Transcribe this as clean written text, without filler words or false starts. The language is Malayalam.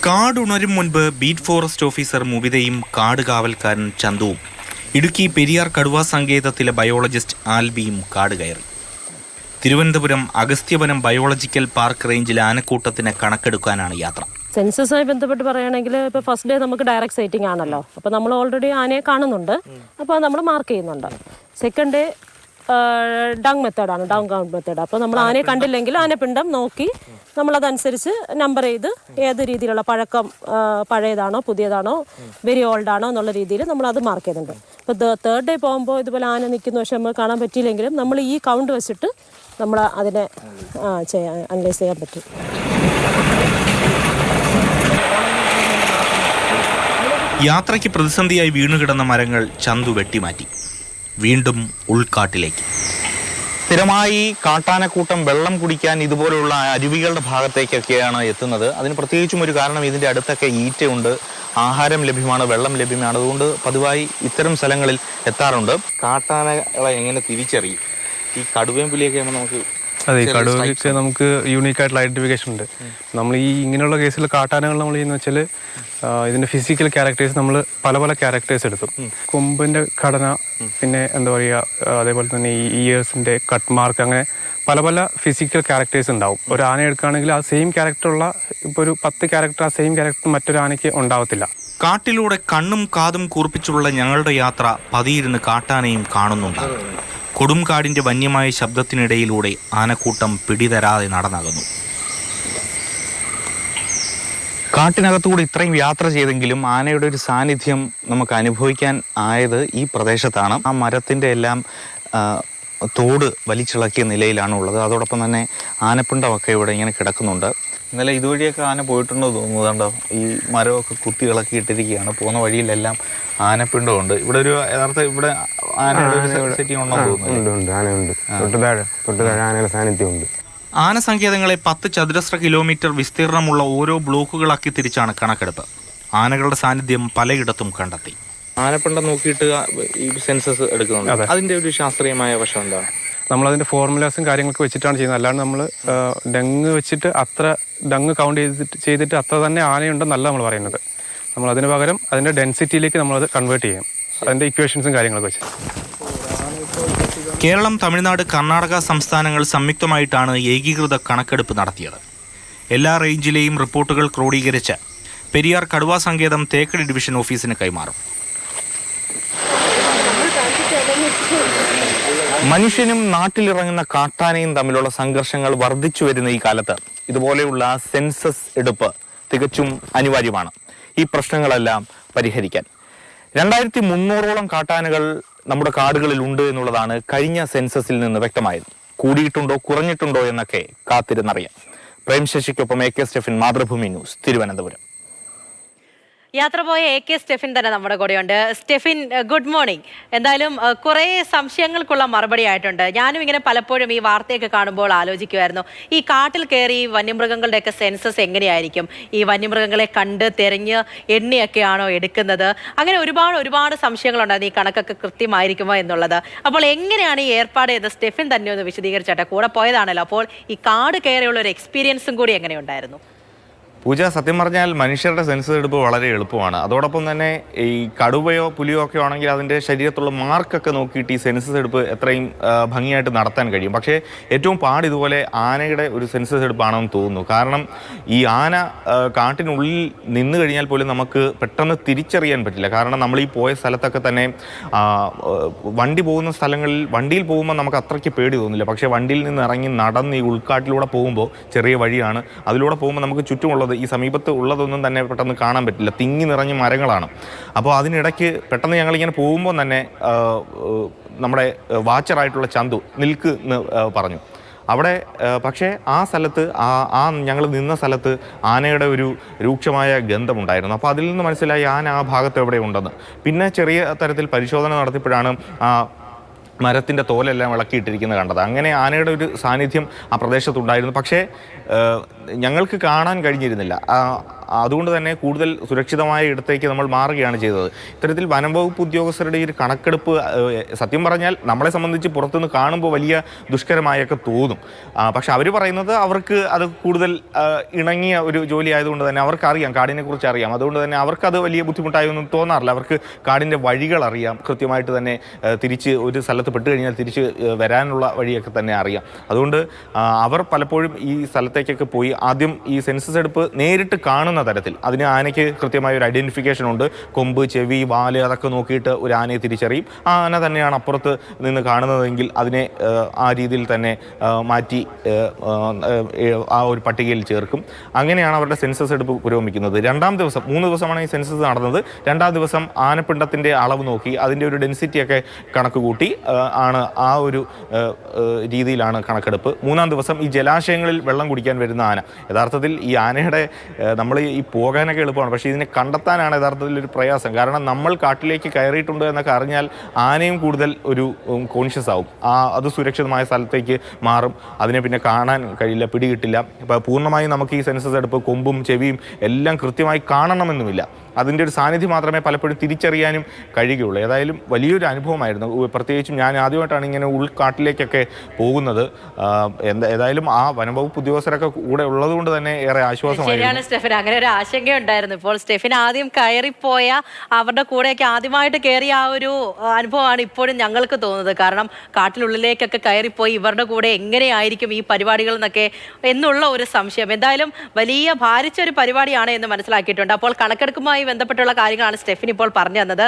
കാടുണരും മുൻപ് ബീറ്റ് ഫോറസ്റ്റ് ഓഫീസർ മുവിതയും കാട് കാവൽക്കാരൻ ചന്തുവും ഇടുക്കി പെരിയാർ കടുവാ സങ്കേതത്തിലെ ബയോളജിസ്റ്റ് ആൽബിയും കാട് കയറി. തിരുവനന്തപുരം അഗസ്ത്യവനം ബയോളജിക്കൽ പാർക്ക് റേഞ്ചിലെ ആനക്കൂട്ടത്തിന് കണക്കെടുക്കാനാണ് യാത്ര. സെൻസസുമായി ബന്ധപ്പെട്ട് പറയുകയാണെങ്കിൽ ഇപ്പോൾ ഫസ്റ്റ് ഡേ നമുക്ക് ഡയറക്റ്റ് സൈറ്റിംഗ് ആണല്ലോ, അപ്പോൾ നമ്മൾ ഓൾറെഡി ആനയെ കാണുന്നുണ്ട്, അപ്പോൾ നമ്മൾ മാർക്ക് ചെയ്യുന്നുണ്ട്. സെക്കൻഡ് ഡേ ഡങ് മെത്തേഡാണ്, ഡങ് കൗണ്ട് മെത്തേഡ്. അപ്പോൾ നമ്മൾ ആനയെ കണ്ടില്ലെങ്കിൽ ആനപ്പിണ്ടം നോക്കി നമ്മളതനുസരിച്ച് നമ്പർ ചെയ്ത് ഏത് രീതിയിലുള്ള പഴക്കം, പഴയതാണോ പുതിയതാണോ വെരി ഓൾഡ് ആണോ എന്നുള്ള രീതിയിൽ നമ്മളത് മാർക്ക് ചെയ്യുന്നുണ്ട്. ഇപ്പോൾ തേർഡ് ഡേ പോകുമ്പോൾ ഇതുപോലെ ആന നിൽക്കുന്നു, പക്ഷെ നമുക്ക് കാണാൻ പറ്റിയില്ലെങ്കിലും നമ്മൾ ഈ കൗണ്ട് വെച്ചിട്ട് നമ്മൾ അതിനെ അനലൈസ് ചെയ്യാൻ പറ്റും. യാത്രയ്ക്ക് പ്രതിസന്ധിയായി വീണുകിടന്ന മരങ്ങൾ ചന്തു വെട്ടിമാറ്റി. വീണ്ടും ഉൾക്കാട്ടിലേക്ക്. സ്ഥിരമായി കാട്ടാനക്കൂട്ടം വെള്ളം കുടിക്കാൻ ഇതുപോലുള്ള അരുവികളുടെ ഭാഗത്തേക്കൊക്കെയാണ് എത്തുന്നത്. അതിന് പ്രത്യേകിച്ചും ഒരു കാരണം, ഇതിൻ്റെ അടുത്തൊക്കെ ഈറ്റയുണ്ട്, ആഹാരം ലഭ്യമാണ്, വെള്ളം ലഭ്യമാണ്. അതുകൊണ്ട് പതിവായി ഇത്തരം സ്ഥലങ്ങളിൽ എത്താറുണ്ട്. കാട്ടാനകളെ എങ്ങനെ തിരിച്ചറിയും? ഈ കടുവയും പുലിയൊക്കെ നമുക്ക് അതെ, കടുവയ്ക്ക് നമുക്ക് യൂണീക്കായിട്ടുള്ള ഐഡന്റിഫിക്കേഷൻ ഉണ്ട്. നമ്മൾ ഈ ഇങ്ങനെയുള്ള കേസിൽ കാട്ടാനകൾ നമ്മൾ ചെയ്യുന്ന വെച്ചാൽ ഇതിൻ്റെ ഫിസിക്കൽ ക്യാരക്ടേഴ്സ് നമ്മൾ പല പല ക്യാരക്ടേഴ്സ് എടുത്തു. കൊമ്പിൻ്റെ ഘടന, പിന്നെ എന്താ പറയുക, അതേപോലെ തന്നെ ഈ ഇയേഴ്സിൻ്റെ കട്ട് മാർക്ക്, അങ്ങനെ പല പല ഫിസിക്കൽ ക്യാരക്ടേഴ്സ് ഉണ്ടാവും. ഒരു ആന എടുക്കുകയാണെങ്കിൽ ആ സെയിം ക്യാരക്ടറുള്ള ഇപ്പോൾ ഒരു 10 ക്യാരക്ടർ ആ സെയിം ക്യാരക്ടർ മറ്റൊരു ആനയ്ക്ക് ഉണ്ടാവത്തില്ല. കാട്ടിലൂടെ കണ്ണും കാതും കൂർപ്പിച്ചുള്ള ഞങ്ങളുടെ യാത്ര പതിയിരുന്ന് കാട്ടാനയും കാണുന്നുണ്ട്. കൊടുംകാടിന്റെ വന്യമായ ശബ്ദത്തിനിടയിലൂടെ ആനക്കൂട്ടം പിടിതരാതെ നടന്നകന്നു. കാട്ടിനകത്തുകൂടെ ഇത്രയും യാത്ര ചെയ്തെങ്കിലും ആനയുടെ ഒരു സാന്നിധ്യം നമുക്ക് അനുഭവിക്കാൻ ആയത് ഈ പ്രദേശത്താണ്. ആ മരത്തിൻ്റെ എല്ലാം തോട് വലിച്ചിളക്കിയ നിലയിലാണ് ഉള്ളത്. അതോടൊപ്പം തന്നെ ആനപ്പിണ്ടമൊക്കെ ഇവിടെ ഇങ്ങനെ കിടക്കുന്നുണ്ട്. ഇന്നലെ ഇതുവഴിയൊക്കെ ആന പോയിട്ടുണ്ടോ തോന്നുന്നുണ്ടോ? ഈ മരമൊക്കെ കുത്തി ഇളക്കിയിട്ടിരിക്കുകയാണ്. പോകുന്ന വഴിയിലെല്ലാം ആനപ്പിണ്ടമുണ്ട്. ഇവിടെ ഒരു യഥാർത്ഥ ഇവിടെ ആനയുടെ സെറ്റിംഗ് ഉണ്ടോ തോന്നുന്നു? ആനയുടെ സാന്നിധ്യമുണ്ട്. ആന സങ്കേതങ്ങളെ 10 ചതുരശ്ര കിലോമീറ്റർ വിസ്തീർണമുള്ള ഓരോ ബ്ലോക്കുകളാക്കി തിരിച്ചാണ് കണക്കെടുപ്പ്. ആനകളുടെ സാന്നിധ്യം പലയിടത്തും കണ്ടെത്തി. ആനപ്പിണ്ടം നോക്കിയിട്ട് ഈ സെൻസസ് എടുക്കുന്നുണ്ട്. അതിന്റെ ഒരു ശാസ്ത്രീയമായ വശം എന്താണ്? നമ്മളതിൻ്റെ ഫോർമുലാസും കാര്യങ്ങളൊക്കെ വെച്ചിട്ടാണ് ചെയ്യുന്നത്. അല്ലാണ്ട് നമ്മൾ ഡങ് വെച്ചിട്ട് അത്ര ഡങ് കൗണ്ട് ചെയ്തിട്ട് അത്ര തന്നെ ആനയുണ്ടെന്നല്ല നമ്മൾ പറയുന്നത്. നമ്മൾ അതിന് പകരം അതിൻ്റെ ഡെൻസിറ്റിയിലേക്ക് നമ്മളത് കൺവേർട്ട് ചെയ്യും, അതിൻ്റെ ഇക്വേഷൻസും കാര്യങ്ങളൊക്കെ വെച്ച്. കേരളം, തമിഴ്നാട്, കർണാടക സംസ്ഥാനങ്ങൾ സംയുക്തമായിട്ടാണ് ഏകീകൃത കണക്കെടുപ്പ് നടത്തിയത്. എല്ലാ റേഞ്ചിലെയും റിപ്പോർട്ടുകൾ ക്രോഡീകരിച്ച് പെരിയാർ കടുവാ സങ്കേതം തേക്കടി ഡിവിഷൻ ഓഫീസിന് കൈമാറും. മനുഷ്യനും നാട്ടിലിറങ്ങുന്ന കാട്ടാനയും തമ്മിലുള്ള സംഘർഷങ്ങൾ വർദ്ധിച്ചു വരുന്ന ഈ കാലത്ത് ഇതുപോലെയുള്ള സെൻസസ് എടുപ്പ് തികച്ചും അനിവാര്യമാണ് ഈ പ്രശ്നങ്ങളെല്ലാം പരിഹരിക്കാൻ. 2300ഓളം കാട്ടാനകൾ നമ്മുടെ കാടുകളിൽ ഉണ്ട് എന്നുള്ളതാണ് കഴിഞ്ഞ സെൻസസിൽ നിന്ന് വ്യക്തമായത്. കൂടിയിട്ടുണ്ടോ കുറഞ്ഞിട്ടുണ്ടോ എന്നൊക്കെ കാത്തിരുന്നറിയാം. പ്രേം ശശിക്കൊപ്പം AK സ്റ്റെഫിൻ, മാതൃഭൂമി ന്യൂസ്, തിരുവനന്തപുരം. യാത്ര പോയ AK സ്റ്റെഫിൻ തന്നെ നമ്മുടെ കൂടെയുണ്ട്. Stefin, good morning. എന്തായാലും കുറേ സംശയങ്ങൾക്കുള്ള മറുപടി ആയിട്ടുണ്ട്. ഞാനും ഇങ്ങനെ പലപ്പോഴും ഈ വാർത്തയൊക്കെ കാണുമ്പോൾ ആലോചിക്കുമായിരുന്നു, ഈ കാട്ടിൽ കയറി വന്യമൃഗങ്ങളുടെയൊക്കെ സെൻസസ് എങ്ങനെയായിരിക്കും? ഈ വന്യമൃഗങ്ങളെ കണ്ട് തിരഞ്ഞ് എണ്ണിയൊക്കെയാണോ എടുക്കുന്നത്? അങ്ങനെ ഒരുപാട് സംശയങ്ങളുണ്ടായിരുന്നു, ഈ കണക്കൊക്കെ കൃത്യമായിരിക്കുമോ എന്നുള്ളത്. അപ്പോൾ എങ്ങനെയാണ് ഈ ഏർപ്പാട് ചെയ്ത് സ്റ്റെഫിൻ തന്നെ ഒന്ന് വിശദീകരിച്ചേട്ടെ. കൂടെ പോയതാണല്ലോ, അപ്പോൾ ഈ കാട് കയറിയുള്ള ഒരു എക്സ്പീരിയൻസും കൂടി എങ്ങനെയുണ്ടായിരുന്നു? പൂജ, സത്യം പറഞ്ഞാൽ മനുഷ്യരുടെ സെൻസസ് എടുപ്പ് വളരെ എളുപ്പമാണ്. അതോടൊപ്പം തന്നെ ഈ കടുവയോ പുലിയോ ഒക്കെ ആണെങ്കിൽ അതിൻ്റെ ശരീരത്തുള്ള മാർക്കൊക്കെ നോക്കിയിട്ട് ഈ സെൻസസ് എടുപ്പ് എത്രയും ഭംഗിയായിട്ട് നടത്താൻ കഴിയും. പക്ഷേ ഏറ്റവും പാട് ഇതുപോലെ ആനയുടെ ഒരു സെൻസസ് എടുപ്പാണെന്ന് തോന്നുന്നു. കാരണം ഈ ആന കാട്ടിനുള്ളിൽ നിന്ന് കഴിഞ്ഞാൽ പോലും നമുക്ക് പെട്ടെന്ന് തിരിച്ചറിയാൻ പറ്റില്ല. കാരണം നമ്മൾ ഈ പോയ സ്ഥലത്തൊക്കെ തന്നെ വണ്ടി പോകുന്ന സ്ഥലങ്ങളിൽ വണ്ടിയിൽ പോകുമ്പോൾ നമുക്ക് അത്രയ്ക്ക് പേടി തോന്നില്ല. പക്ഷേ വണ്ടിയിൽ നിന്ന് ഇറങ്ങി നടന്ന് ഈ ഉൾക്കാട്ടിലൂടെ പോകുമ്പോൾ ചെറിയ വഴിയാണ്, അതിലൂടെ പോകുമ്പോൾ നമുക്ക് ചുറ്റുമുള്ളത് ഈ സമീപത്ത് ഉള്ളതൊന്നും തന്നെ പെട്ടെന്ന് കാണാൻ പറ്റില്ല. തിങ്ങി നിറഞ്ഞ മരങ്ങളാണ്. അപ്പോൾ അതിനിടയ്ക്ക് പെട്ടെന്ന് ഞങ്ങളിങ്ങനെ പോകുമ്പോൾ തന്നെ നമ്മുടെ വാച്ചറായിട്ടുള്ള ചന്തു നിൽക്ക് എന്ന് പറഞ്ഞു. അവിടെ പക്ഷേ ആ സ്ഥലത്ത് ആ ഞങ്ങൾ നിന്ന സ്ഥലത്ത് ആനയുടെ ഒരു രൂക്ഷമായ ഗന്ധമുണ്ടായിരുന്നു. അപ്പോൾ അതിൽ നിന്ന് മനസ്സിലായി ആന ആ ഭാഗത്ത് എവിടെ ഉണ്ടെന്ന്. പിന്നെ ചെറിയ തരത്തിൽ പരിശോധന നടത്തിയപ്പോഴാണ് മരത്തിൻ്റെ തോലെല്ലാം ഇളക്കിയിട്ടിരിക്കുന്നത് കണ്ടത്. അങ്ങനെ ആനയുടെ ഒരു സാന്നിധ്യം ആ പ്രദേശത്തുണ്ടായിരുന്നു. പക്ഷേ ഞങ്ങൾക്ക് കാണാൻ കഴിഞ്ഞിരുന്നില്ല. അതുകൊണ്ട് തന്നെ കൂടുതൽ സുരക്ഷിതമായ ഇടത്തേക്ക് നമ്മൾ മാറുകയാണ് ചെയ്തത്. ഇത്തരത്തിൽ വനം വകുപ്പ് ഉദ്യോഗസ്ഥരുടെ ഈ ഒരു കണക്കെടുപ്പ് സത്യം പറഞ്ഞാൽ നമ്മളെ സംബന്ധിച്ച് പുറത്തുനിന്ന് കാണുമ്പോൾ വലിയ ദുഷ്കരമായൊക്കെ തോന്നും. പക്ഷെ അവർ പറയുന്നത് അവർക്ക് അത് കൂടുതൽ ഇണങ്ങിയ ഒരു ജോലി ആയതുകൊണ്ട് തന്നെ അവർക്കറിയാം, കാടിനെ കുറിച്ച് അറിയാം. അതുകൊണ്ട് തന്നെ അവർക്കത് വലിയ ബുദ്ധിമുട്ടായൊന്നും തോന്നാറില്ല. അവർക്ക് കാടിൻ്റെ വഴികൾ അറിയാം, കൃത്യമായിട്ട് തന്നെ തിരിച്ച് ഒരു സ്ഥലത്ത് പെട്ട് കഴിഞ്ഞാൽ തിരിച്ച് വരാനുള്ള വഴിയൊക്കെ തന്നെ അറിയാം. അതുകൊണ്ട് അവർ പലപ്പോഴും ഈ സ്ഥലത്തേക്കൊക്കെ പോയി ആദ്യം ഈ സെൻസസ് എടുപ്പ് നേരിട്ട് കാണുന്ന തരത്തിൽ, അതിന് ആനയ്ക്ക് കൃത്യമായ ഒരു ഐഡൻറ്റിഫിക്കേഷൻ ഉണ്ട്. കൊമ്പ്, ചെവി, വാല് അതൊക്കെ നോക്കിയിട്ട് ഒരു ആനയെ തിരിച്ചറിയും. ആ ആന തന്നെയാണ് അപ്പുറത്ത് നിന്ന് കാണുന്നതെങ്കിൽ അതിനെ ആ രീതിയിൽ തന്നെ മാറ്റി ആ ഒരു പട്ടികയിൽ ചേർക്കും. അങ്ങനെയാണ് അവരുടെ സെൻസസ് എടുപ്പ് പുരോഗമിക്കുന്നത്. രണ്ടാം ദിവസം 3 ദിവസമാണ് ഈ സെൻസസ് നടന്നത്. രണ്ടാം ദിവസം ആനപ്പിണ്ടത്തിൻ്റെ അളവ് നോക്കി അതിൻ്റെ ഒരു ഡെൻസിറ്റിയൊക്കെ കണക്ക് കൂട്ടി ആണ് ആ ഒരു രീതിയിലാണ് കണക്കെടുപ്പ്. 3-ാം ദിവസം ഈ ജലാശയങ്ങളിൽ വെള്ളം കുടിക്കാൻ വരുന്ന ആന. യഥാർത്ഥത്തിൽ ഈ ആനയുടെ നമ്മൾ ഈ പോകാനൊക്കെ എളുപ്പമാണ്, പക്ഷേ ഇതിനെ കണ്ടെത്താനാണ് യഥാർത്ഥത്തിൽ ഒരു പ്രയാസം. കാരണം നമ്മൾ കാട്ടിലേക്ക് കയറിയിട്ടുണ്ട് എന്നൊക്കെ അറിഞ്ഞാൽ ആനയും കൂടുതൽ ഒരു കോൺഷ്യസ് ആവും. അത് സുരക്ഷിതമായ സ്ഥലത്തേക്ക് മാറും. അതിനെ പിന്നെ കാണാൻ കഴിയില്ല, പിടികിട്ടില്ല. ഇപ്പോൾ പൂർണ്ണമായും നമുക്ക് ഈ സെൻസസ് എടുപ്പ് കൊമ്പും ചെവിയും എല്ലാം കൃത്യമായി കാണണമെന്നുമില്ല. അതിൻ്റെ ഒരു സാന്നിധ്യം മാത്രമേ പലപ്പോഴും തിരിച്ചറിയാനും കഴിയുകയുള്ളൂ. ഏതായാലും വലിയൊരു അനുഭവമായിരുന്നു. പ്രത്യേകിച്ചും ഞാൻ ആദ്യമായിട്ടാണ് ഇങ്ങനെ ഉൾക്കാട്ടിലേക്കൊക്കെ പോകുന്നത്. ഏതായാലും ആ വനംവകുപ്പ് ഉദ്യോഗസ്ഥരൊക്കെ കൂടെ ഉള്ളതുകൊണ്ട് തന്നെ ഏറെ ആശ്വാസമായിരുന്നു. ശരിയാണ് സ്റ്റെഫിൻ, അങ്ങനെ ഒരു ആശങ്കയുണ്ടായിരുന്നു. ഇപ്പോൾ സ്റ്റെഫിൻ ആദ്യം കയറിപ്പോയ അവരുടെ കൂടെയൊക്കെ ആദ്യമായിട്ട് കയറിയ ആ ഒരു അനുഭവമാണ് ഇപ്പോഴും ഞങ്ങൾക്ക് തോന്നുന്നത്. കാരണം കാട്ടിനുള്ളിലേക്കൊക്കെ കയറിപ്പോയി ഇവരുടെ കൂടെ എങ്ങനെയായിരിക്കും ഈ പരിപാടികൾ എന്നൊക്കെ എന്നുള്ള ഒരു സംശയം. എന്തായാലും വലിയ ഭാരിച്ച ഒരു പരിപാടിയാണ് എന്ന് മനസ്സിലാക്കിയിട്ടുണ്ട്. അപ്പോൾ കണക്കെടുപ്പുമായി ബന്ധപ്പെട്ടുള്ള കാര്യങ്ങളാണ് സ്റ്റെഫിൻ ഇപ്പോൾ പറഞ്ഞു തന്നത്.